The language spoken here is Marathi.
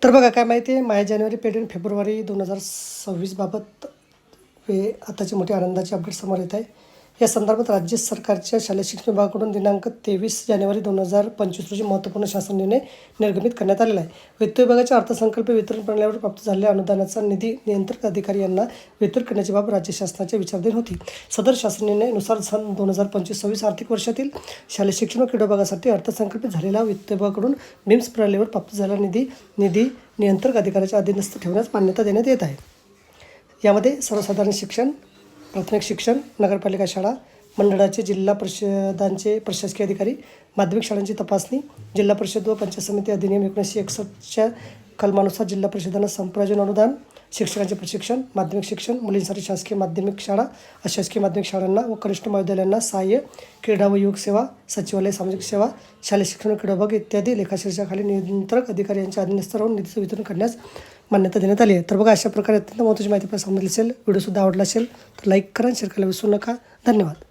तर बघा काय माहिती आहे, माय जानेवारी पेटेंट फेब्रुवारी 2026 बाबत आताची मोठी आनंदाची अपडेट समोर येत आहे. या संदर्भात राज्य सरकारच्या शालेय शिक्षण विभागाकडून दिनांक 23 जानेवारी 2025 रोजी महत्त्वपूर्ण शासन निर्णय निर्गमित करण्यात आलेला आहे. वित्त विभागाच्या अर्थसंकल्प वितरण प्रणालीवर प्राप्त झालेल्या अनुदानाचा निधी नियंत्रक अधिकारी यांना वितरित करण्याची बाब राज्य शासनाच्या विचाराधीन होती. सदर शासन निर्णयानुसार सन 2025-26 आर्थिक वर्षातील शालेय शिक्षण व क्रीडा विभागासाठी अर्थसंकल्पित झालेला वित्त विभागाकडून बिम्स प्रणालीवर प्राप्त झालेला निधी नियंत्रक अधिकाऱ्याच्या अधीनस्थ ठेवण्यास मान्यता देण्यात येत आहे. यामध्ये सर्वसाधारण शिक्षण, प्राथमिक शिक्षण, नगरपालिका शाळा, मंडळाचे, जिल्हा परिषदांचे प्रशासकीय अधिकारी, माध्यमिक शाळांची तपासणी, जिल्हा परिषद व पंचायत समिती अधिनियम 1961च्या कलमानुसार जिल्हा परिषदांना संप्रयोजन अनुदान, शिक्षकांचे प्रशिक्षण, माध्यमिक शिक्षण, मुलींसाठी शासकीय माध्यमिक शाळा, अशासकीय माध्यमिक शाळांना व कनिष्ठ महाविद्यालयांना सहाय्य, क्रीडा व युवक सेवा, सचिवालय, सामाजिक सेवा, शालेय शिक्षण व क्रीडा विभाग इत्यादी लेखाशीर्षाखाली नियंत्रक अधिकारी यांच्या अधीनस्थ राहून निधीचं वितरण करण्यास मान्यता देण्यात आली आहे. तर बघा, अशा प्रकारे अत्यंत महत्त्वाची माहिती आपल्याला समजली असेल. व्हिडिओसुद्धा आवडला असेल तर लाईक करा, शेअर करायला विसरू नका. धन्यवाद.